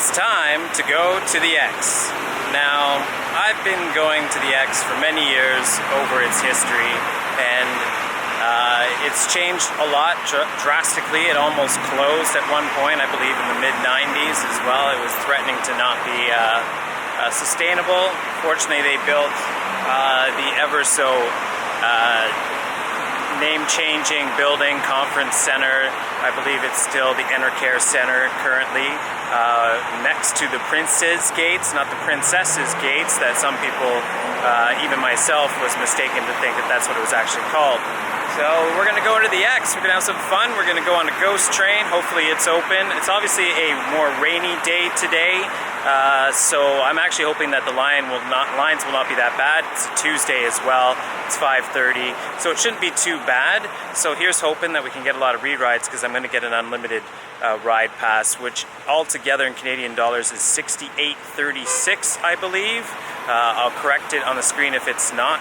It's time to go to the X. Now, I've been going to the X for many years over its history, and it's changed a lot drastically. It almost closed at one point, I believe in the mid-90s as well. It was threatening to not be sustainable. Fortunately, they built the ever so name-changing building, Conference Center. I believe it's still the Enercare Center currently, next to the Prince's Gates, not the Princess's Gates, that some people, even myself, was mistaken to think that that's what it was actually called. So we're going to go into the X, we're going to have some fun, we're going to go on a ghost train, hopefully it's open. It's obviously a more rainy day today, so I'm actually hoping that the lines will not be that bad. It's a Tuesday as well, it's 5:30, so it shouldn't be too bad. So here's hoping that we can get a lot of re-rides, because I'm going to get an unlimited ride pass, which altogether in Canadian dollars is $68.36, I believe. I'll correct it on the screen if it's not,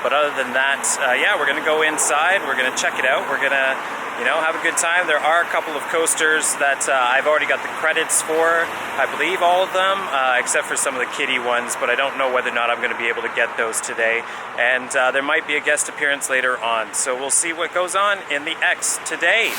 but other than that, yeah, we're gonna go inside, we're gonna check it out, we're gonna, have a good time. There are a couple of coasters that I've already got the credits for, I believe all of them, except for some of the kiddie ones, but I don't know whether or not I'm gonna be able to get those today, and there might be a guest appearance later on, so we'll see what goes on in the X today.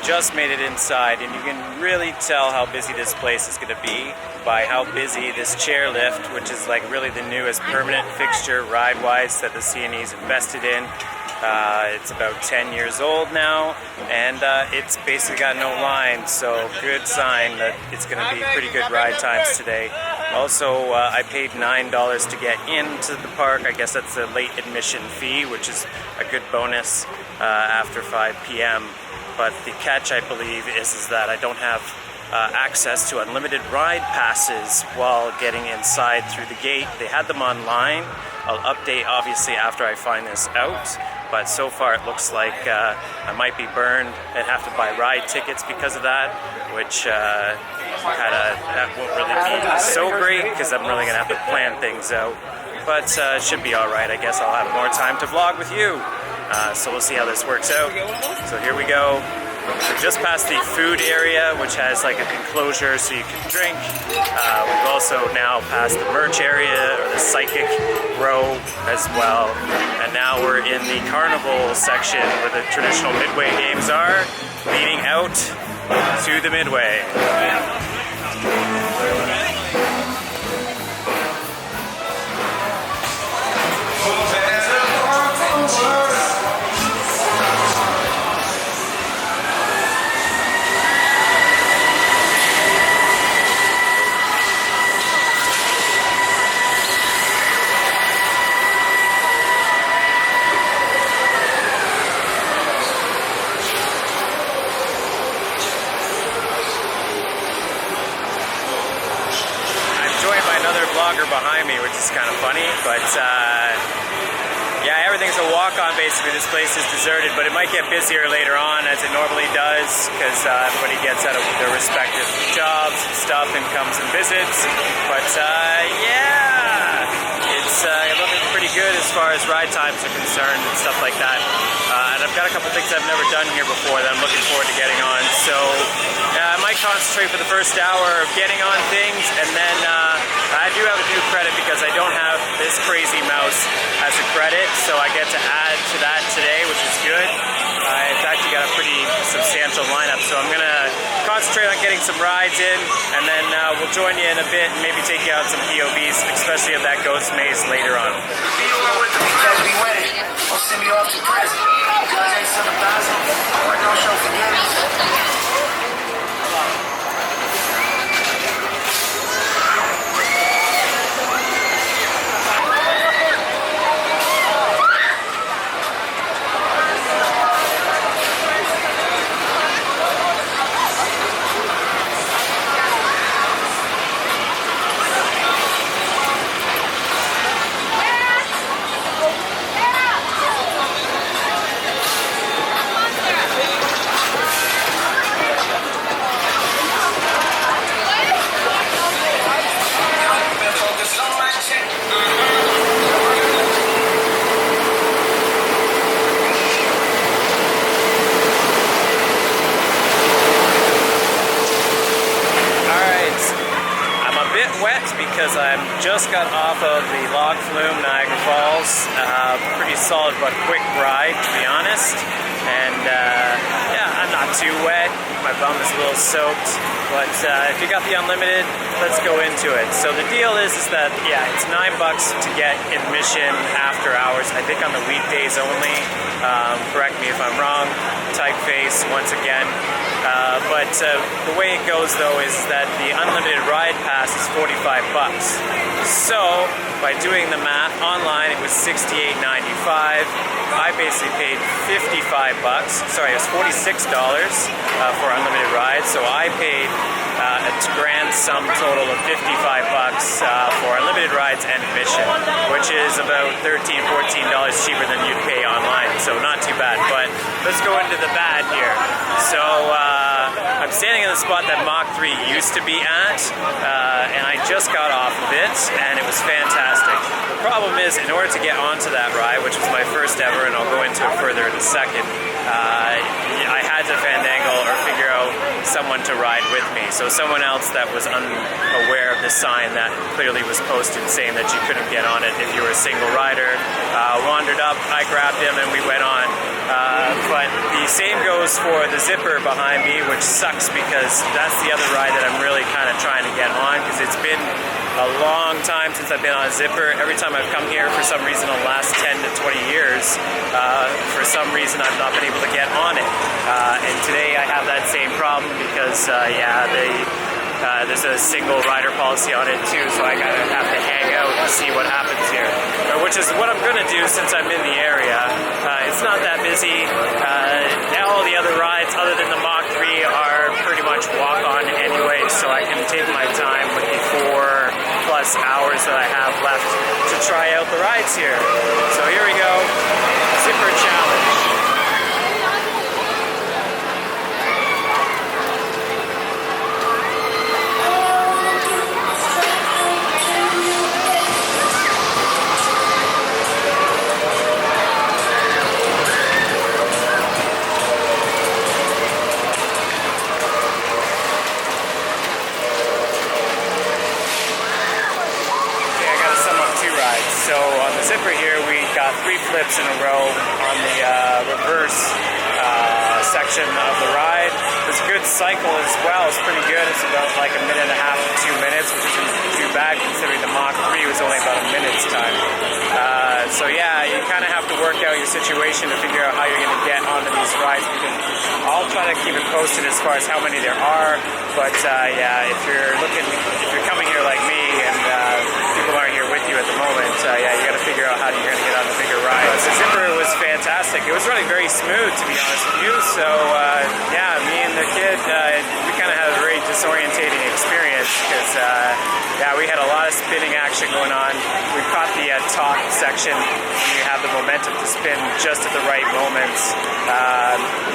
Just made it inside, and you can really tell how busy this place is going to be by how busy this chairlift, which is like really the newest permanent fixture ride-wise that the CNE's invested in. It's about 10 years old now, and it's basically got no line, so good sign that it's going to be pretty good ride times today. Also, I paid $9 to get into the park. I guess that's the late admission fee, which is a good bonus after 5 p.m. But the catch, I believe, is that I don't have access to unlimited ride passes while getting inside through the gate. They had them online. I'll update, obviously, after I find this out. But so far, it looks like I might be burned and have to buy ride tickets because of that, which that won't really be so great, because I'm really going to have to plan things out. But it should be all right. I guess I'll have more time to vlog with you. So we'll see how this works out. So here we go. We're just past the food area, which has like an enclosure so you can drink. We've also now passed the merch area, or the psychic row as well. And now we're in the carnival section where the traditional midway games are, leading out to the midway. Behind me, which is kind of funny, but yeah, everything's a walk-on basically. This place is deserted, but it might get busier later on, as it normally does, because everybody gets out of their respective jobs and stuff and comes and visits. But yeah, it's looking pretty good as far as ride times are concerned and stuff like that. And I've got a couple things I've never done here before that I'm looking forward to getting on. So I might concentrate for the first hour of getting on things, and then I do have a new credit because I don't have this crazy mouse as a credit, so I get to add to that today, which is good. It's actually got a pretty substantial lineup, so I'm going to concentrate on getting some rides in, and then we'll join you in a bit and maybe take you out some POVs, especially of that ghost maze later on. Send me off to prison. Guns ain't 7,000. Work on show forgiveness. Just got off of the log flume, Niagara Falls. Pretty solid but quick ride, to be honest. And yeah, I'm not too wet. My bum is a little soaked. But if you got the unlimited, let's go into it. So the deal is that, yeah, it's $9 to get admission after hours. I think on the weekdays only. Correct me if I'm wrong. Typeface once again. But the way it goes though is that the unlimited ride pass is $45. So by doing the math online, it was $68.95. I basically paid $55. Sorry, it was $46 for unlimited rides. So I paid a grand sum total of $55 for unlimited rides and admission, which is about $13, $14 cheaper than you'd pay online. So not too bad. But let's go into the bad here. So I'm standing in the spot that Mach 3 used to be at, and I just got off of it, and it was fantastic. The problem is, in order to get onto that ride, which was my first ever, and I'll go into it further in a second, I had to fandangle or figure out someone to ride with me. So someone else that was unaware of the sign that clearly was posted saying that you couldn't get on it if you were a single rider, wandered up, I grabbed him, and we went on. But the same goes for the zipper behind me, which sucks because that's the other ride that I'm really kind of trying to get on, because it's been a long time since I've been on a zipper. Every time I've come here, for some reason, in the last 10 to 20 years, for some reason I've not been able to get on it. And today I have that same problem because, yeah, there's a single rider policy on it too, so I gotta have to hang out and see what happens here. Which is what I'm gonna do since I'm in the area. It's not that busy. All the other rides, other than the Mach 3, are pretty much walk-on anyway, so I can take my time with the 4+ hours that I have left to try out the rides here. So here we go, Zipper Challenge. So on the zipper here, we got 3 flips in a row on the reverse section of the ride. It was a good cycle as well. It's pretty good. It's about like 1.5 to 2 minutes, which isn't too bad considering the Mach 3 was only about a minute's time. So yeah, you kind of have to work out your situation to figure out how you're going to get onto these rides. Because I'll try to keep it posted as far as how many there are. But yeah, if you're coming here like me and people aren't here with you at the moment, yeah, you got to figure out how you're going to get on the bigger ride. The zipper was fantastic. It was running very smooth, to be honest with you. So yeah, me and the kid, we kind of had a very disorientating experience because yeah, we had a lot of spinning action going on. We caught the top section when you have the momentum to spin just at the right moments.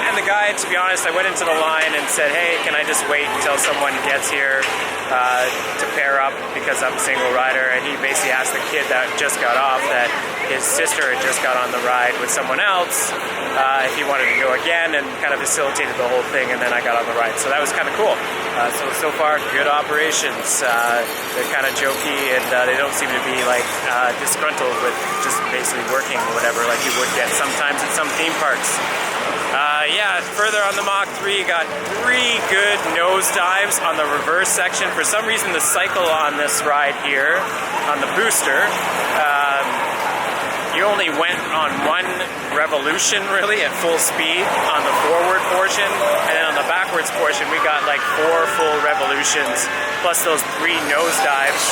And the guy, to be honest, I went into the line and said, hey, can I just wait until someone gets here to pair up because I'm a single rider? And he basically asked the kid that just got off that his sister had just got on the ride with someone else if he wanted to go again, and kind of facilitated the whole thing, and then I got on the ride. So that was kind of cool. So far, good operations. They're kind of jokey, and they don't seem to be like disgruntled with just basically working or whatever like you would get sometimes at some theme parks. Yeah, further on the Mach 3, got 3 good nosedives on the reverse section. For some reason, the cycle on this ride here, on the booster, you only went on 1 revolution really at full speed on the forward portion, and then on the backwards portion we got like 4 full revolutions plus those 3 nosedives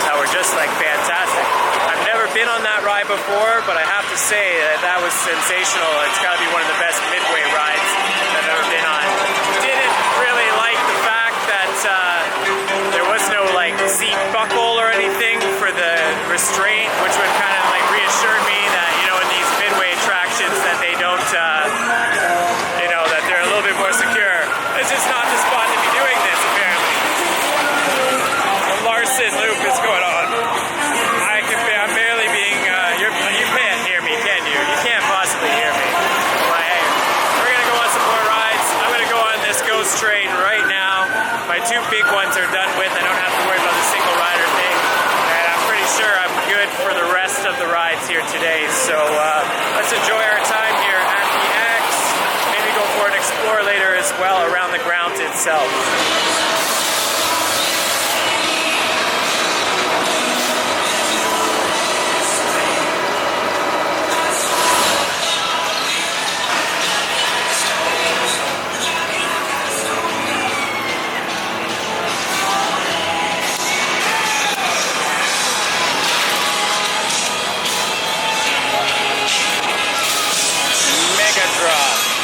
that were just like fantastic. I've never been on that ride before, but I have to say that was sensational. It's got to be one of the best midway rides I've ever been on. Didn't really like the fact that there was no like seat buckle or anything for the restraint, which would kind of like reassure me that, you know, in these midway attractions that they don't, you know, that they're a little bit more secure. It's just not the spot to be doing this, apparently. The Larson loop is going on. I'm barely being, you can't hear me, can you? You can't possibly hear me. But hey, we're going to go on some more rides. I'm going to go on this ghost train right now. My 2 big ones are done with. I don't have to worry about the single rider thing. And I'm So let's enjoy our time here at the X. Maybe go for an explore later as well around the grounds itself.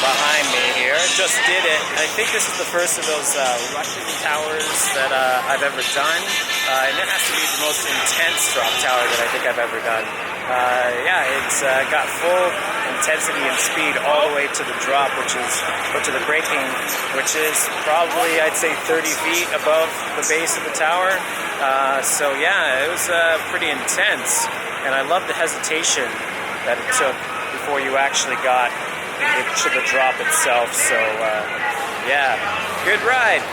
Behind me here, just did it. I think this is the first of those Russian towers that I've ever done, and it has to be the most intense drop tower that I think I've ever done. Yeah, it's got full intensity and speed all the way to the drop, or to the braking, which is probably, I'd say, 30 feet above the base of the tower. So yeah, it was pretty intense, and I love the hesitation that it took before you actually got to the drop itself. So yeah, good ride.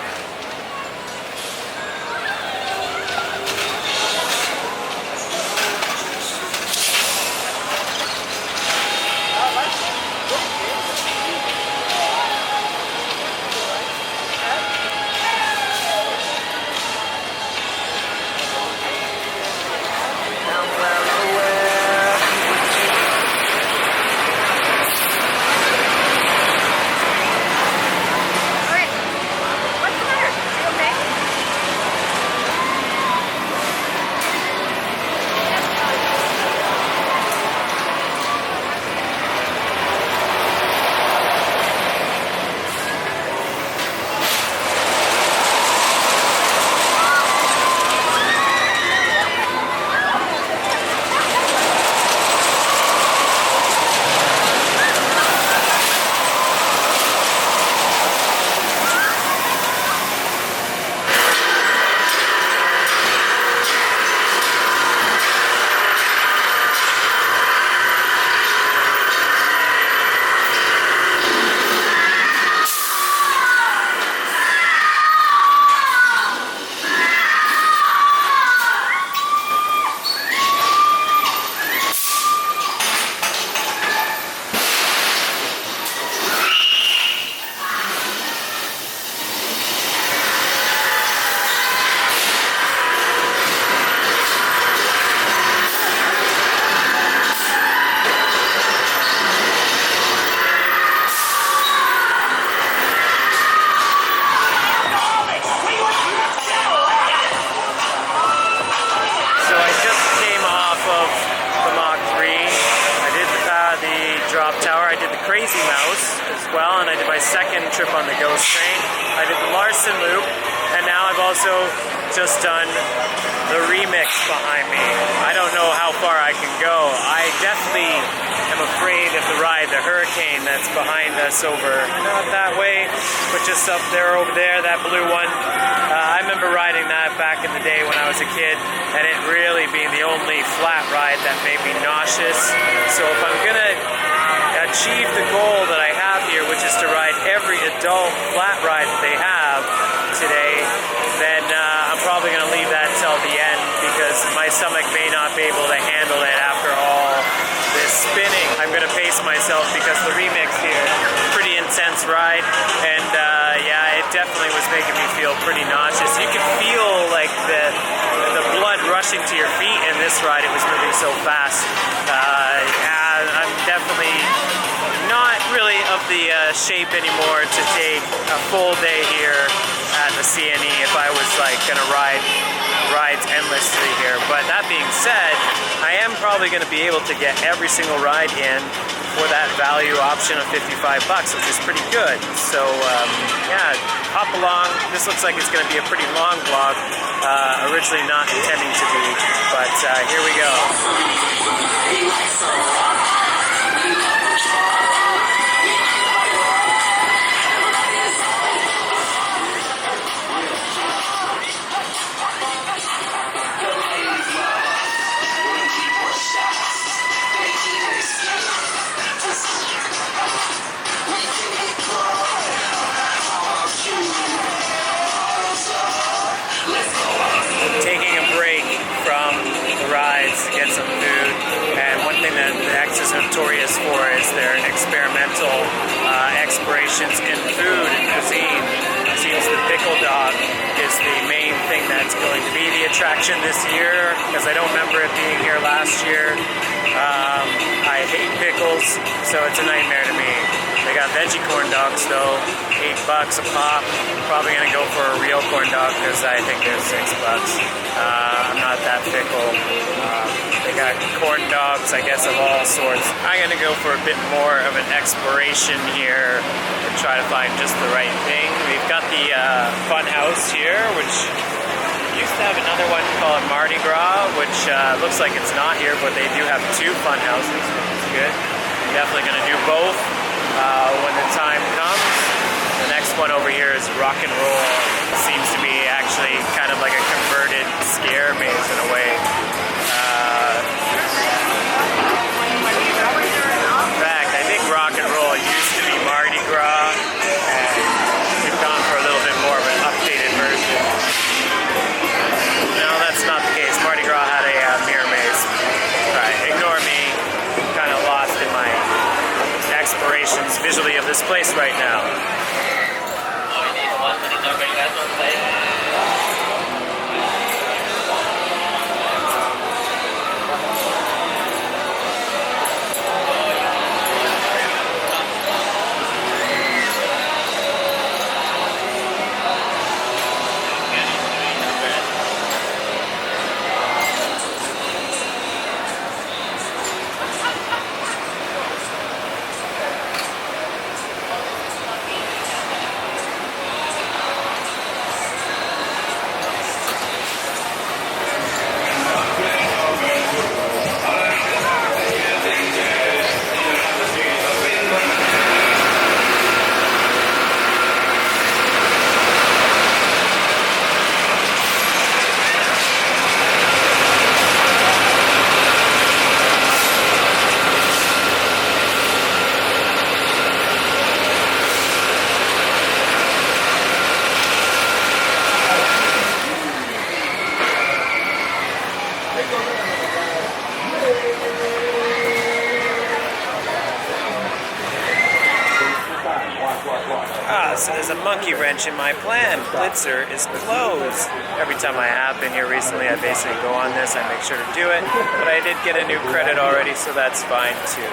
Crazy Mouse as well, and I did my second trip on the Ghost Train. I did the Larson Loop, and now I've also just done the remix behind me. I don't know how far I can go. I definitely am afraid of the ride, the Hurricane that's behind us over, not that way, but just up there over there, that blue one. I remember riding that back in the day when I was a kid, and it really being the only flat ride that made me nauseous. So if I'm gonna achieve the goal that I have here, which is to ride every adult flat ride that they have today, then I'm probably going to leave that till the end, because my stomach may not be able to handle it after all this spinning. I'm going to pace myself because the remix here, pretty intense ride, and yeah, it definitely was making me feel pretty nauseous. You can feel like the blood rushing to your feet in this ride. It was moving so fast. I'm definitely not really of the shape anymore to take a full day here at the CNE if I was like gonna ride rides endlessly here. But that being said, I am probably gonna be able to get every single ride in for that value option of $55, which is pretty good. So yeah, hop along. This looks like it's gonna be a pretty long vlog. Originally not intending to be, but here we go. Taking a break from the rides to get some food, and one thing thing that the X is notorious for is their experimental explorations in food and cuisine. It seems the pickle dog is the main thing that's going to be the attraction this year, because I don't remember it being here last year. I hate pickles, so it's a nightmare to me. They got veggie corn dogs though, $8 a pop. Probably gonna go for a real corn dog because I think they're $6. I'm not that fickle. They got corn dogs, I guess, of all sorts. I'm gonna go for a bit more of an exploration here and try to find just the right thing. We've got the fun house here, which used to have another one called Mardi Gras, which looks like it's not here, but they do have 2 fun houses, which is good. Definitely gonna do both when the time comes. The next one over here is rock and roll. It seems to be actually kind of like a converted scare maze in a way. In fact, I think rock and roll used to be Mardi Gras, and we've gone for a little bit more of an updated version. No, that's not the case. Mardi Gras had a mirror maze. Right, ignore me. I'm kind of lost in my explorations visually of this place right now. So there's a monkey wrench in my plan. Blitzer is closed. Every time I have been here recently, I basically go on this, I make sure to do it, but I did get a new credit already, so that's fine too.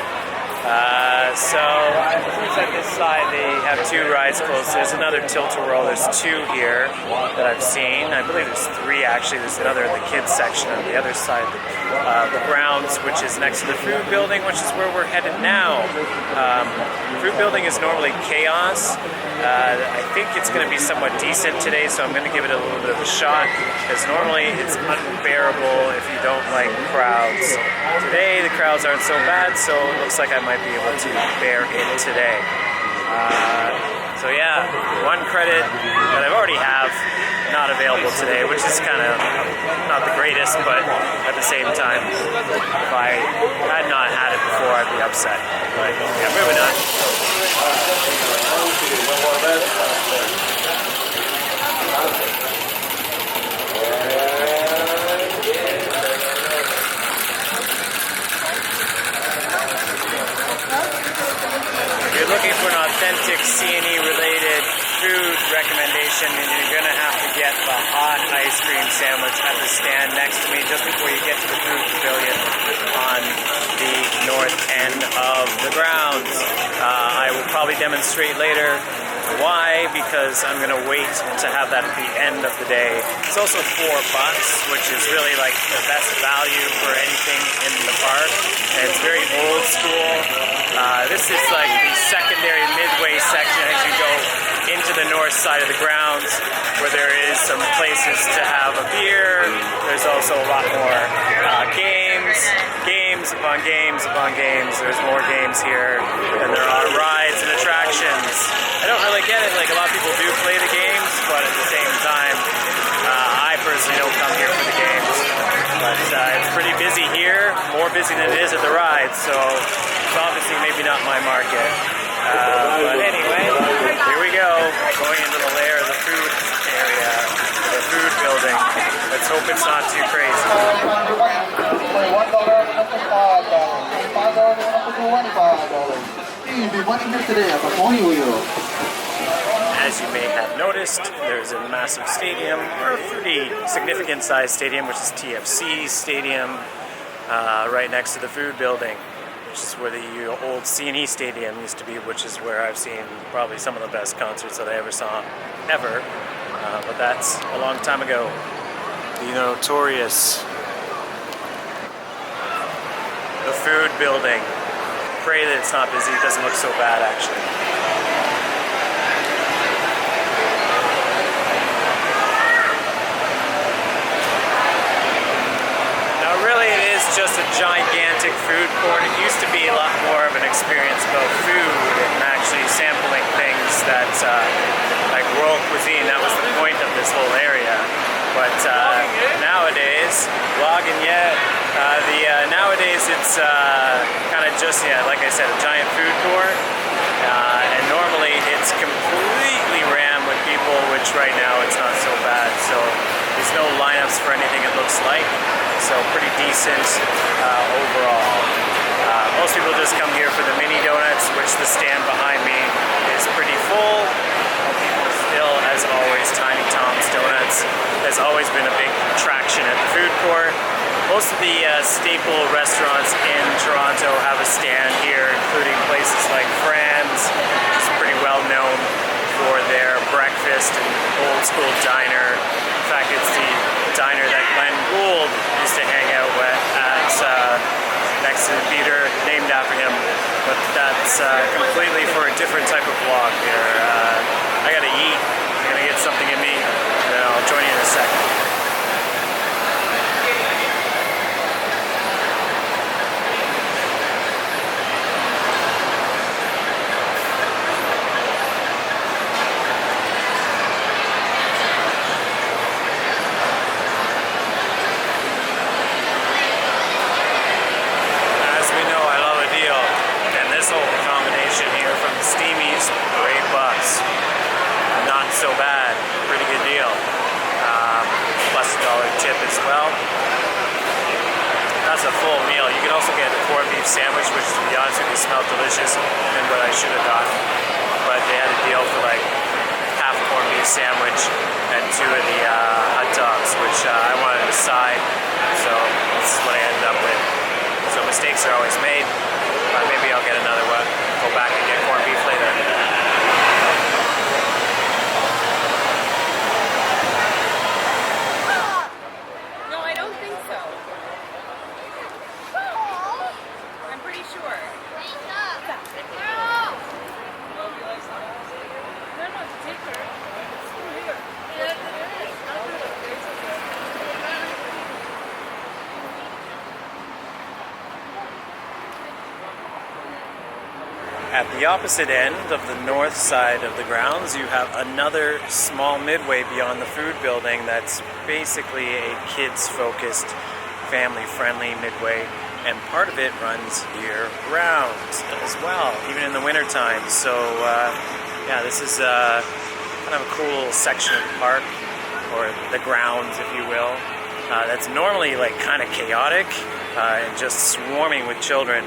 So at this side they have 2 rides closed. There's another tilt-a-whirl. There's 2 here that I've seen. I believe there's 3 actually. There's another in the kids section on the other side of the grounds, which is next to the food building, which is where we're headed now. The food building is normally chaos. I think it's going to be somewhat decent today, so I'm going to give it a little bit of a shot, because normally it's unbearable if you don't like crowds. Today the crowds aren't so bad, so it looks like I might be able to bear it today. So yeah, 1 credit that I've already have, not available today, which is kind of not the greatest, but at the same time, if I had not had it before, I'd be upset. But yeah, moving on. If you're looking for an authentic CNE related food recommendation, and you're going to have to get the hot ice cream sandwich at the stand next to me just before you get to the food pavilion on the north end of the grounds. I will probably demonstrate later why, because I'm going to wait to have that at the end of the day. It's also $4, which is really like the best value for anything in the park. And it's very old school. This is like the secondary midway section as you go into the north side of the grounds, where there is some places to have a beer. There's also a lot more games upon games. There's more games here than there are rides and attractions. I don't really get it. Like, a lot of people do play the games, but at the same time, I personally don't come here for the games. But it's pretty busy here, more busy than it is at the rides, so it's obviously maybe not my market. But anyway, here we go, going into the lair of the food area. the food building. Let's hope it's not too crazy. As you may have noticed, there's a massive stadium, or a pretty significant sized stadium, which is TFC Stadium, right next to the food building, which is where the old CNE Stadium used to be, which is where I've seen probably some of the best concerts that I ever saw, ever. But that's a long time ago. The notorious the food building. Pray that it's not busy. It doesn't look so bad, actually. Just a gigantic food court. It used to be a lot more of an experience about food and actually sampling things that, like world cuisine, that was the point of this whole area. But nowadays, nowadays it's kind of just, like I said, a giant food court. And normally it's completely rammed with people, which right now it's not so bad. So there's no lineups for anything it looks like. So pretty decent overall. Most people just come here for the mini donuts, which the stand behind me is pretty full. People still, as always, Tiny Tom's Donuts has always been a big attraction at the food court. Most of the staple restaurants in Toronto have a stand here, including places like Fran's, which is pretty well known for their breakfast and old school diner. In fact, it's the diner that Glenn Gould used to hang out at next to the theater, named after him. But that's completely for a different type of vlog here. I gotta eat. I'm gonna get something in me, and then I'll join you in a second. So bad, pretty good deal. Plus $1 tip as well. That's a full meal. You can also get a corned beef sandwich, which to be honest with you smelled delicious than what I should have gotten. But they had a deal for like half corned beef sandwich and 2 of the hot dogs, which I wanted a side. So this is what I ended up with. So mistakes are always made. Maybe I'll get another one. Go back and get corned beef later. At the opposite end of the north side of the grounds, you have another small midway beyond the food building that's basically a kids-focused, family-friendly midway, and part of it runs year-round as well, even in the wintertime. So, yeah, this is kind of a cool section of the park, or the grounds, if you will, that's normally like kind of chaotic and just swarming with children.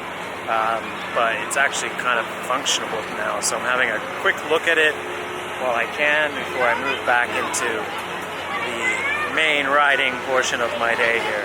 But it's actually kind of functional now, so I'm having a quick look at it while I can before I move back into the main riding portion of my day here.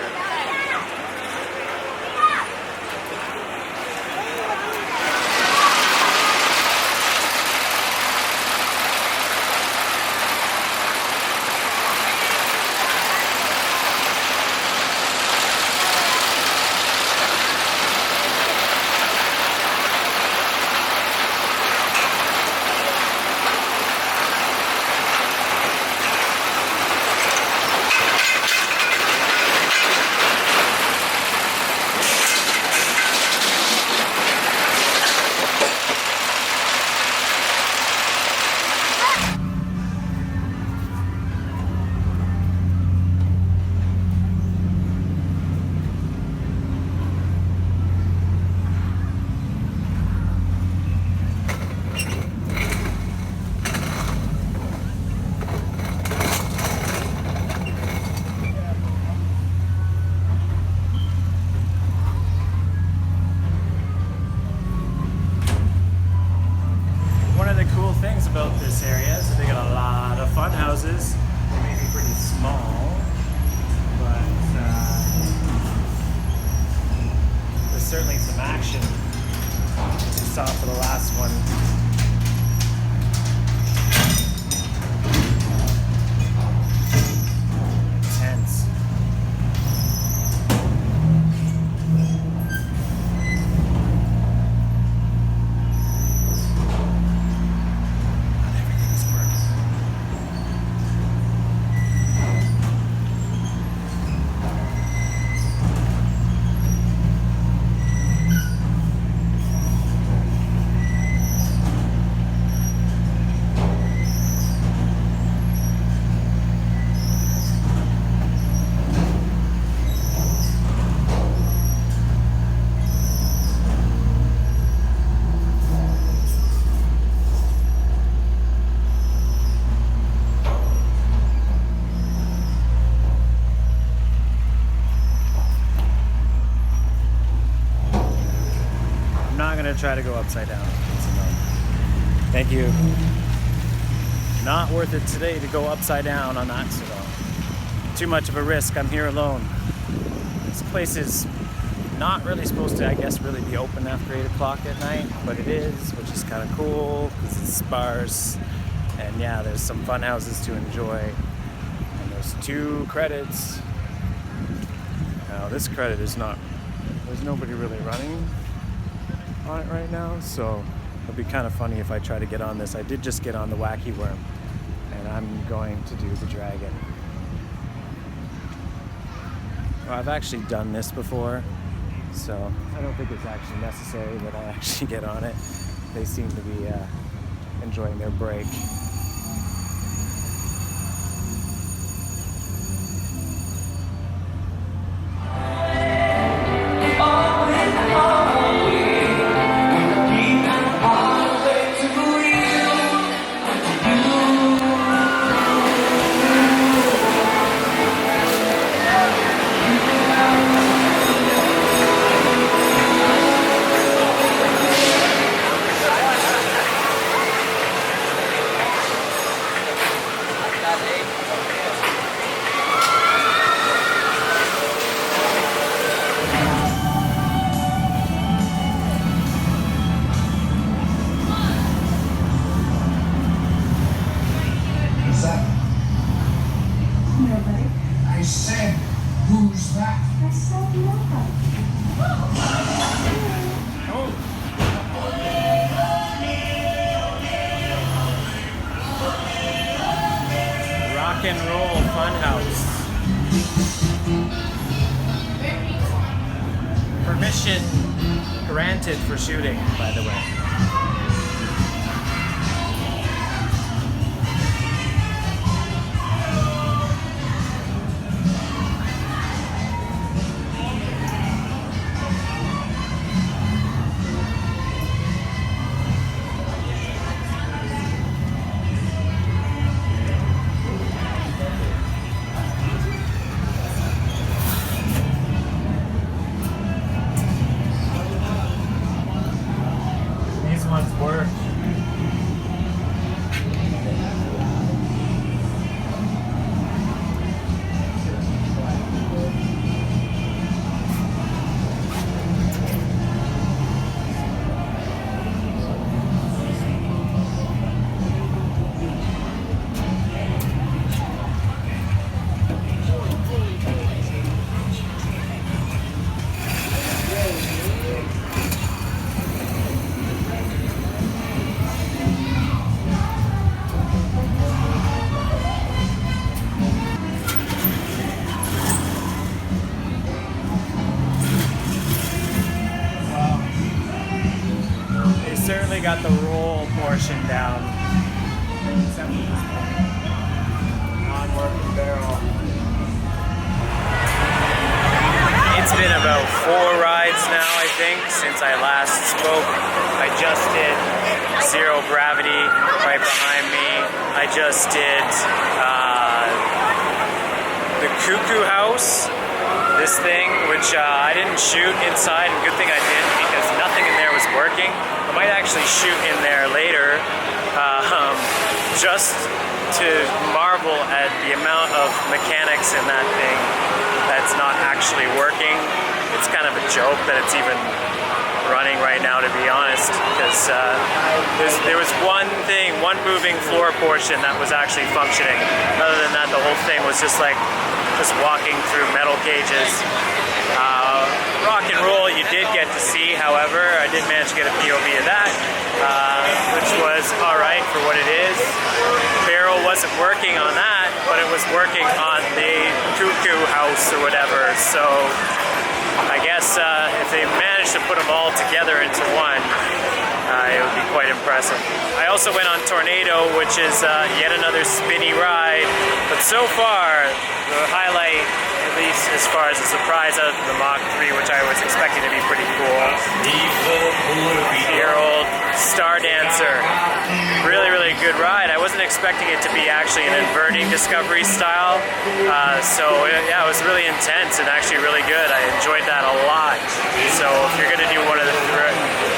about this area is that they got a lot of fun houses. They may be pretty small, but there's certainly some action. As you saw for the last one. Tense. Try to go upside down. Thank you. Not worth it today to go upside down on that, so too much of a risk. I'm here alone. This place is not really supposed to, I guess, really be open after 8 o'clock at night, but it is, which is kind of cool because it's sparse. And yeah, there's some fun houses to enjoy. And there's 2 credits. Now this credit is not, there's nobody really running on it right now, so it'll be kind of funny if I try to get on this. I did just get on the wacky worm, and I'm going to do the dragon. Well, I've actually done this before, so I don't think it's actually necessary that I actually get on it. They seem to be enjoying their break. Rock and roll funhouse. Permission granted for shooting, by the way. Work. Certainly got the roll portion down. Non-working barrel. It's been about 4 rides now, I think, since I last spoke. I just did Zero Gravity right behind me. I just did the Cuckoo House, this thing, which I didn't shoot inside, and good thing I didn't because nothing in there was working. I might actually shoot in there later, just to marvel at the amount of mechanics in that thing that's not actually working. It's kind of a joke that it's even running right now, to be honest, because there was one moving floor portion that was actually functioning. Other than that, the whole thing was just walking through metal cages. Rock and roll you did get to see, however. I did manage to get a POV of that, which was alright for what it is. Barrel wasn't working on that, but it was working on the cuckoo house or whatever, so I guess if they managed to put them all together into one, it would be quite impressive. I also went on Tornado, which is yet another spinny ride, but so far the highlight, at least as far as a surprise out of the Mach 3, which I was expecting to be pretty cool, 8-year-old Star Dancer. Really, really good ride. I wasn't expecting it to be actually an inverting Discovery style, so yeah, it was really intense and actually really good. I enjoyed that a lot. So if you're going to do one of the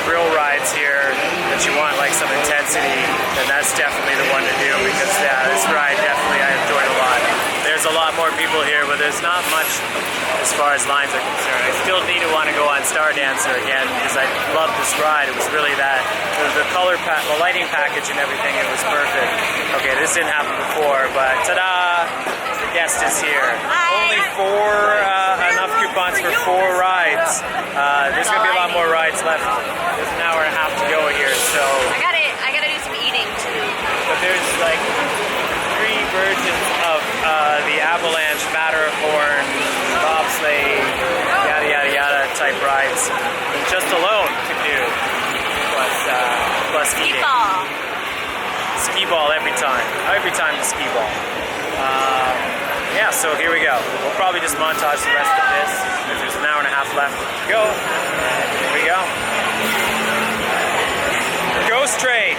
thrill rides here that you want like some intensity, then that's definitely the one to do, because yeah, this ride definitely I enjoyed a lot. There's a lot more people here, but there's not much as far as lines are concerned. I still need to want to go on Star Dancer again because I love this ride. It was really that, the color the lighting package and everything, it was perfect. Okay, this didn't happen before, but ta-da! The guest is here. Only enough coupons for 4 rides. There's going to be a lot more rides left. There's an hour and a half to go here, so... I gotta do some eating too. But there's like 3 versions of the Avalanche, Matterhorn, bobsleigh, yada yada yada type rides. Just alone to do, plus eating. Ski ball every time. Every time the ski ball. Yeah, so here we go. We'll probably just montage the rest of this because there's an hour and a half left to go. Here we go. Ghost Train.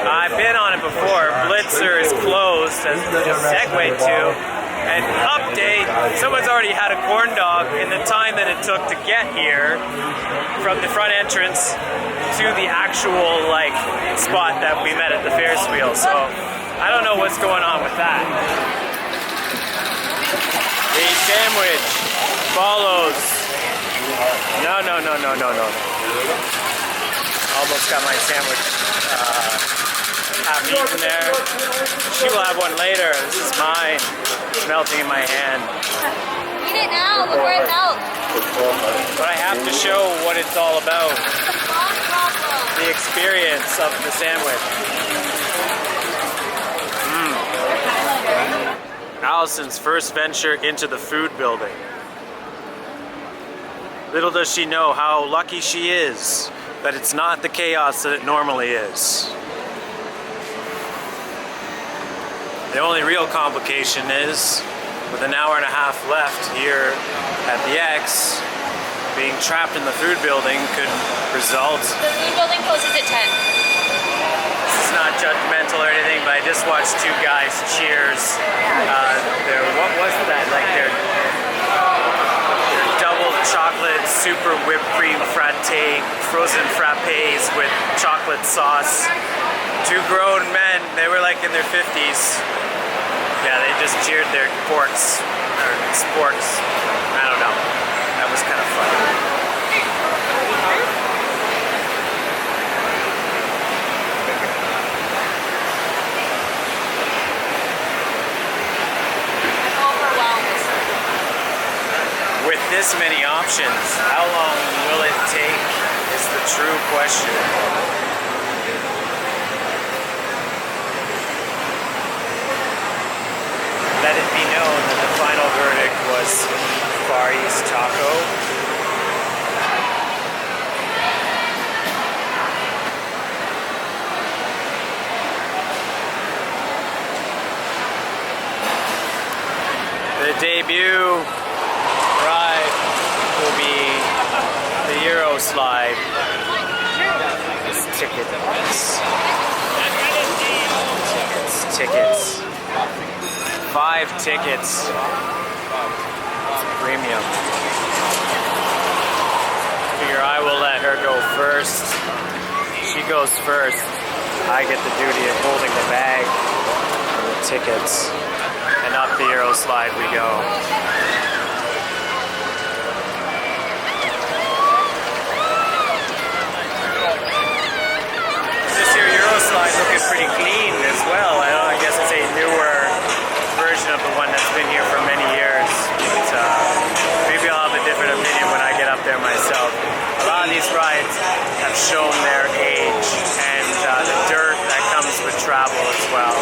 I've been on it before. Blitzer is closed, as we just segued to. And update, someone's already had a corn dog in the time that it took to get here from the front entrance to the actual like spot that we met at the Ferris wheel. So I don't know what's going on with that. The sandwich follows. No. Almost got my sandwich half eaten there. She will have one later. This is mine. It's melting in my hand. Eat it now before it melts. But I have to show what it's all about. The experience of the sandwich. Allison's first venture into the food building. Little does she know how lucky she is that it's not the chaos that it normally is. The only real complication is, with an hour and a half left here at the X, being trapped in the food building could result... The food building closes at 10. This is not judgmental or anything, but I just watched 2 guys cheers. What was that? Like their double chocolate, super whipped cream frappe, frozen frappes with chocolate sauce. 2 grown men, they were like in their 50s. Yeah, they just cheered their sporks. I don't know. That was kind of fun. With this many options, how long will it take is the true question. Let it be known that the final verdict was Far East Taco. The debut ride will be the Euro slide. Tickets. 5 tickets. Premium. Figure I will let her go first. She goes first. I get the duty of holding the bag and the tickets, and up the Euro slide we go. This here Euro slide looking pretty clean as well. I guess it's a newer version of the one that's been here for many years. But, maybe I'll have a different opinion when I get up there myself. A lot of these rides have shown their age and the dirt that comes with travel as well.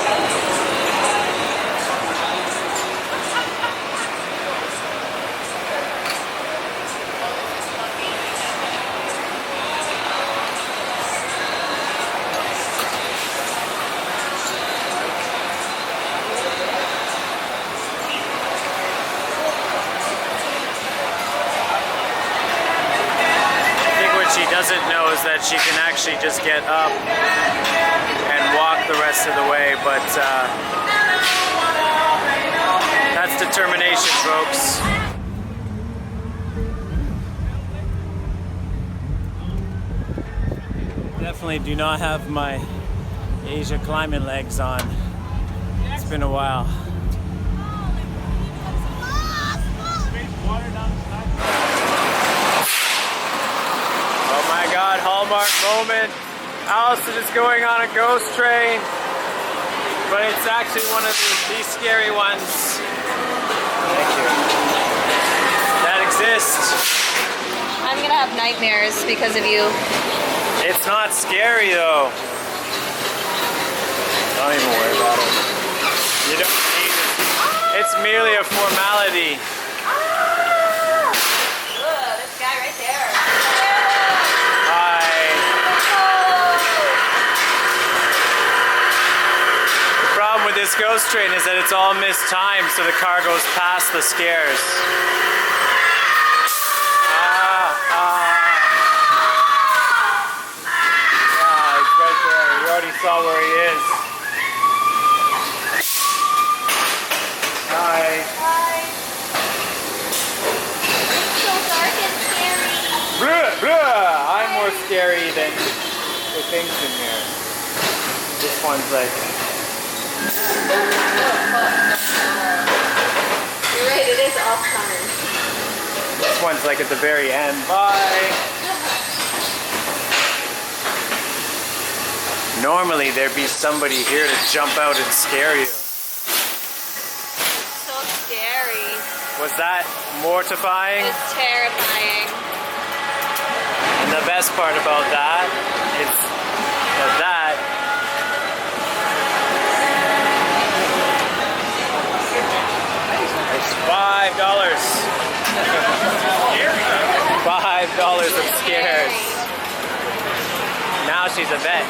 She doesn't know is that she can actually just get up and walk the rest of the way, but that's determination, folks. Definitely do not have my Asia climbing legs on. It's been a while. Oh my God, hallmark moment. Allison is going on a ghost train, but it's actually one of these scary ones. Thank you. That exists. I'm gonna have nightmares because of you. It's not scary though. Don't even worry about it. You don't need it. It's merely a formality. Look, this guy right there. With this ghost train is that it's all mistimed, so the car goes past the scares. Yeah, he's right there. You already saw where he is. Hi. Hi. It's so dark and scary. Blah, blah. I'm more scary than the things in here. This one's like... You're right, it is off time. This one's like at the very end. Bye! Normally there'd be somebody here to jump out and scare you. So scary. Was that mortifying? It's terrifying. And the best part about that is that it's $5. $5 of scares. Now she's a vet.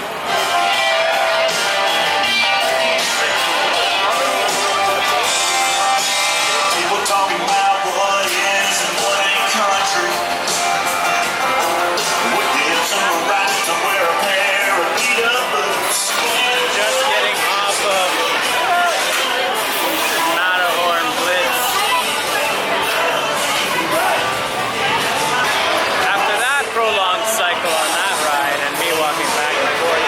People talking about what is and what ain't country. With hips and a right to wear a pair of beat-up boots. Just getting off of Matterhorn Blitz. After that prolonged cycle on that ride and me walking back and forth,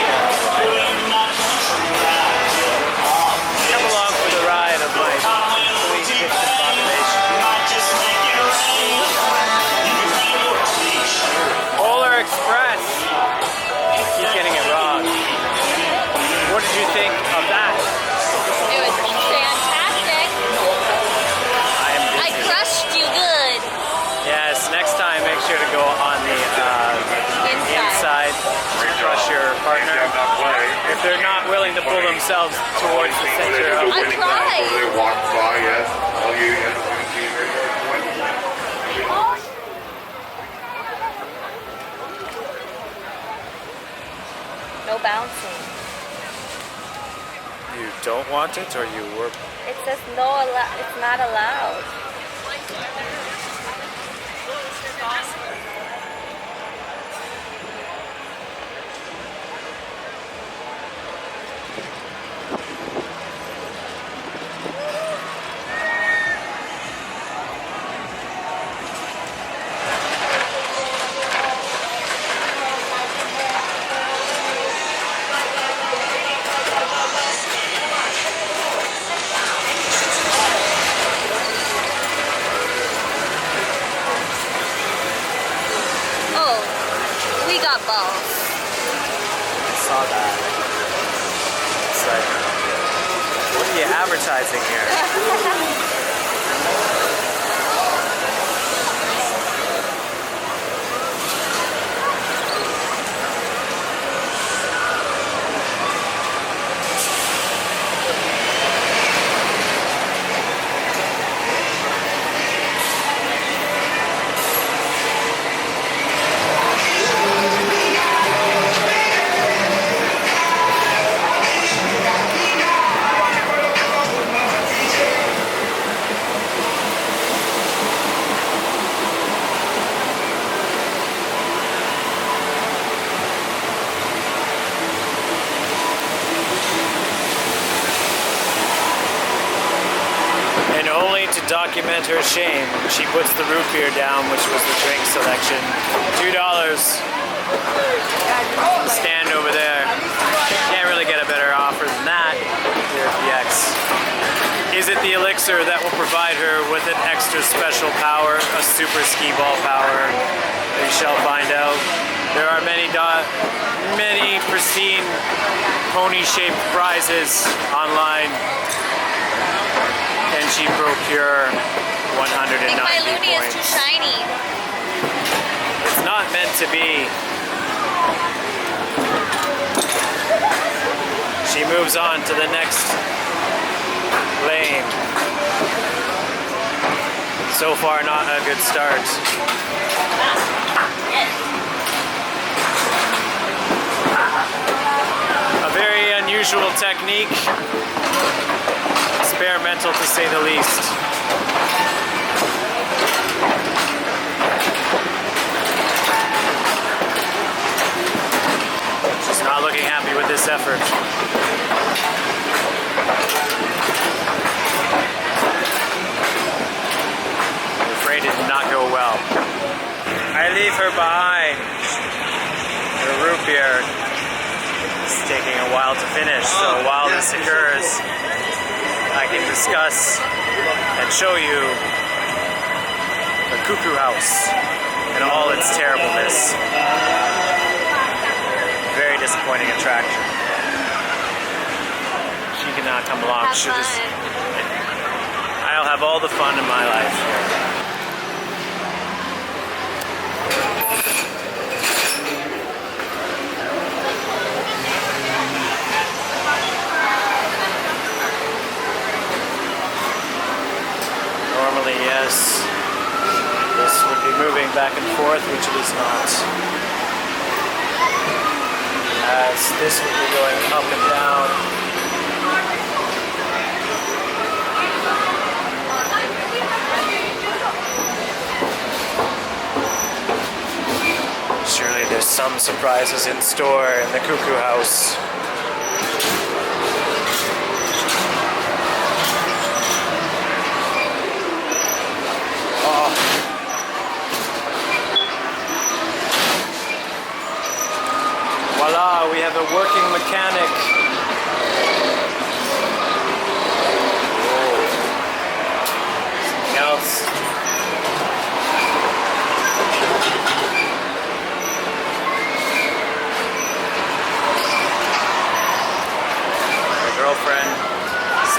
come along for the ride of my complete Gibson population. Polar Express. He's getting it wrong. What did you think of that? It was fantastic. I crushed you good. Yes, next time make sure to go on the inside to crush your partner. If they're not willing to pull themselves towards the center of I tried. They walked by, yes. All you No bouncing. You don't want it, or you were? It says no, it's not allowed. I saw that. It's like, what are you advertising here? To document her shame, she puts the root beer down, which was the drink selection. $2. Stand over there. Can't really get a better offer than that here at the X. Is it the elixir that will provide her with an extra special power, a super ski ball power? We shall find out. There are many pristine pony-shaped prizes online. Can she procure 190 I think my Looney points? is too shiny. It's not meant to be. She moves on to the next lane. So far, not a good start. A very unusual technique. Experimental to say the least. She's not looking happy with this effort. I'm afraid it did not go well. I leave her behind. Her root beer is taking a while to finish, so while this occurs, I can discuss and show you the Cuckoo House and all its terribleness. Very disappointing attraction. She cannot come along. Have fun. I'll have all the fun in my life here. Normally, yes, this would be moving back and forth, which it is not. As this would be going up and down. Surely there's some surprises in store in the Cuckoo House. Voila, we have a working mechanic. Whoa. Something else. My girlfriend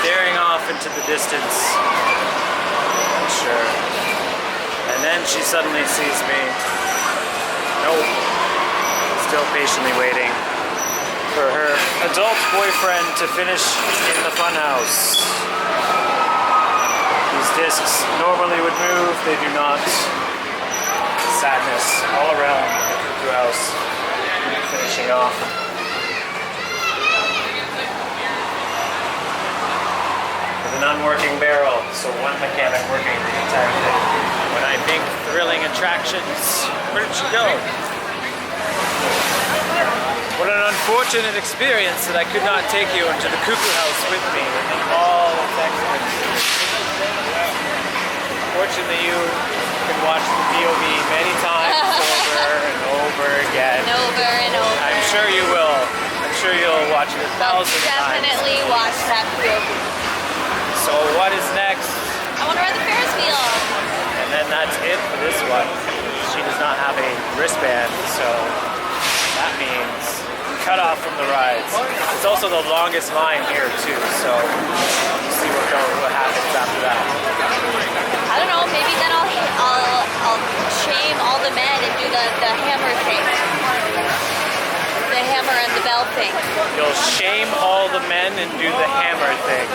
staring off into the distance. Not sure. And then she suddenly sees me. Nope. Still patiently waiting for her adult boyfriend to finish in the funhouse. These discs normally would move, they do not. Sadness all around the Cuckoo House. Finishing off. With an unworking barrel, so one mechanic working the entire thing. When I think thrilling attractions, where did she go? What an unfortunate experience that I could not take you into the Cuckoo House with me in all its excellence. Fortunately, you can watch the POV many times over and over again. And over and over. I'm sure you will. I'm sure you'll watch it 1,000 times. Definitely watch that POV. So what is next? I want to ride the Ferris wheel. And then that's it for this one. She does not have a wristband, so That means cut off from the rides. It's also the longest line here too, so we'll see what happens after that. I don't know, maybe then I'll shame all the men and do the hammer thing. The hammer and the bell thing. You'll shame all the men and do the hammer thing.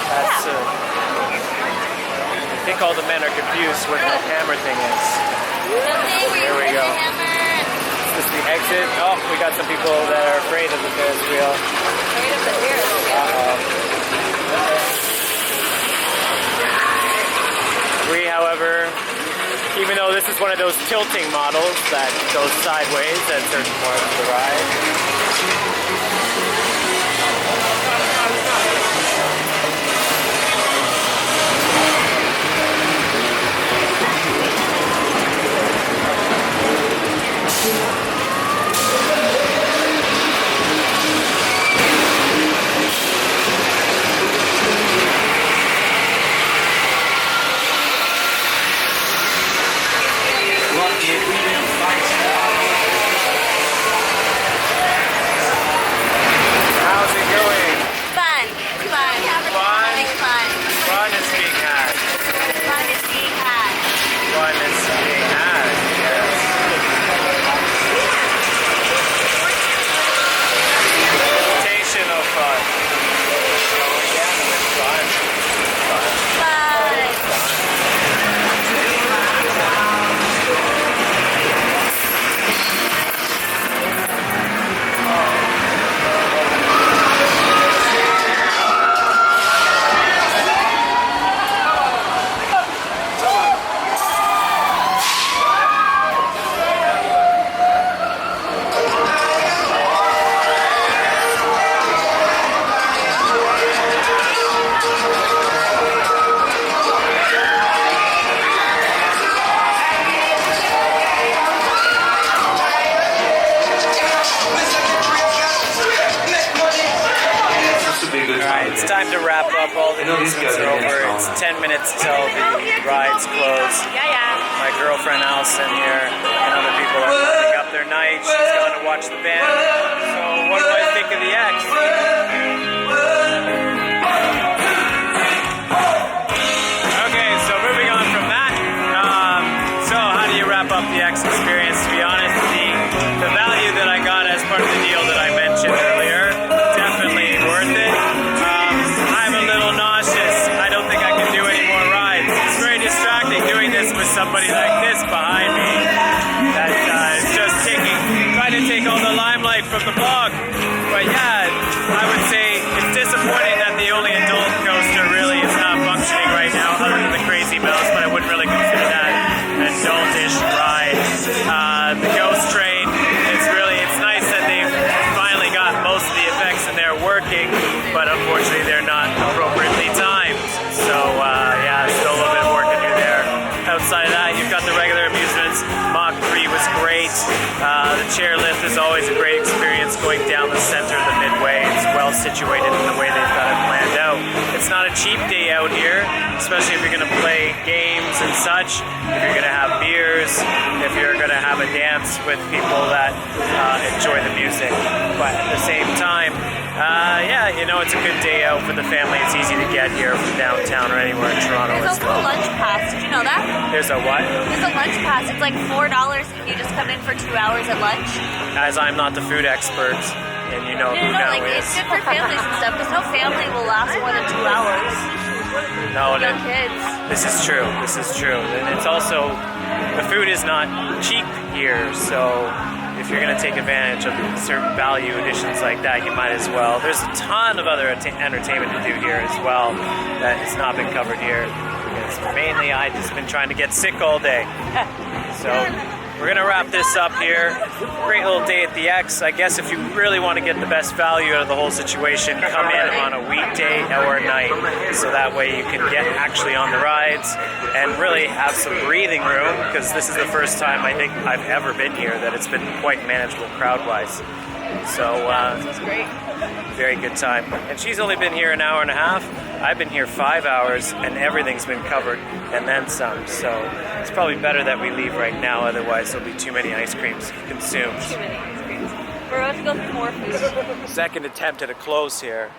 That's I think all the men are confused what the hammer thing is. Here we go. Is this the exit? Oh, we got some people that are afraid of the Ferris wheel. Afraid of the Ferris wheel. We, however, even though this is one of those tilting models that goes sideways at certain parts of the ride, how's it going? Fun. Having fun. Fun is being had. Fun is being had. Fun is being had, yes. Invitational fun. Yeah, it's fun. It's time to wrap up. All the amusements are over. It's 10 minutes till the rides close. My girlfriend Allison here and other people are wrapping up their night. She's going to watch the band. So what do I think of the X? Okay, so moving on from that. So how do you wrap up the X experience? To be honest, the value that I got as part of the deal that I mentioned earlier, definitely worth it. I'm a little nauseous. I don't think I can do any more rides. It's very distracting doing this with somebody like this behind me. That is just trying to take all the limelight from the vlog. But yeah, I would say it's disappointing that the only adult coaster really is not functioning right now, other than the Crazy Mouse, but I wouldn't really consider that an adultish ride. The Ghost Train, it's nice that they've finally got most of the effects and they're working, but unfortunately they're not appropriately timed. So yeah, still a little bit of work to do there. Outside of that, you've got the regular amusements. Mach 3 was great. The chairlift is always a great experience going down the center of the Midway. It's well situated in the way they've got it planned out. It's not a cheap day out here, especially if you're going to play games and such, if you're going to have beers, if you're going to have a dance with people that enjoy the music. But at the same time, yeah, you know, it's a good day out for the family. It's easy to get here from downtown or anywhere in Toronto. There's also a lunch pass. Did you know that? There's a what? There's a lunch pass. It's like $4 if you just come in for 2 hours at lunch. As I'm not the food expert, and you know who now like is. it's good for families and stuff because no family will last more than 2 hours. No, Young kids. This is true. This is true. And it's also, the food is not cheap here, so if you're going to take advantage of certain value additions like that, you might as well. There's a ton of other entertainment to do here as well that has not been covered here. Because mainly I've just been trying to get sick all day. So we're going to wrap this up here. Great little day at the X. I guess if you really want to get the best value out of the whole situation, come in on a weekday or a night. So that way you can get actually on the rides and really have some breathing room, because this is the first time I think I've ever been here that it's been quite manageable crowd-wise. So It's great. very good time. And she's only been here an hour and a half. I've been here 5 hours and everything's been covered and then some. So it's probably better that we leave right now, otherwise there'll be too many ice creams consumed. to go for more food. Second attempt at a close here,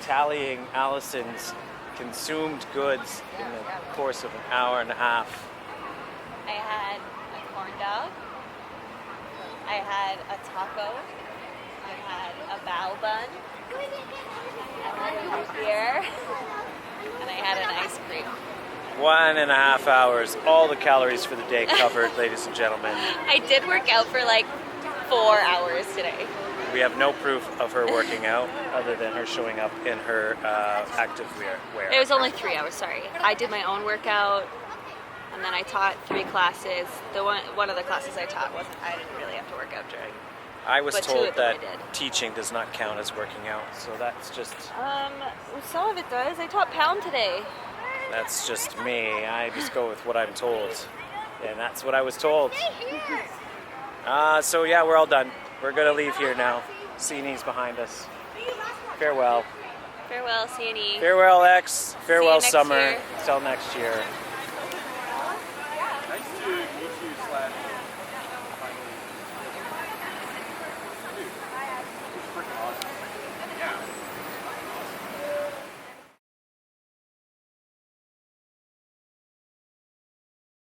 tallying Allison's consumed goods in the course of an hour and a half. I had a corn dog. I had a taco. I had a bao bun. I had a root beer. And I had an ice cream. 1.5 hours, all the calories for the day covered, ladies and gentlemen. I did work out for like 4 hours today. We have no proof of her working out other than her showing up in her active wear. It was only 3 hours, sorry. I did my own workout, and then I taught 3 classes. The one of the classes I taught I didn't really have to work out during. I was But 2 told of them I that did. teaching does not count as working out, so that's just Some of it does. I taught pound today. me. I just go with what I'm told, and that's what I was told. So yeah, we're all done. We're gonna leave here now. CNE's behind us. Farewell. Farewell, CNE. Farewell, X. Farewell, next summer. year. Till next year.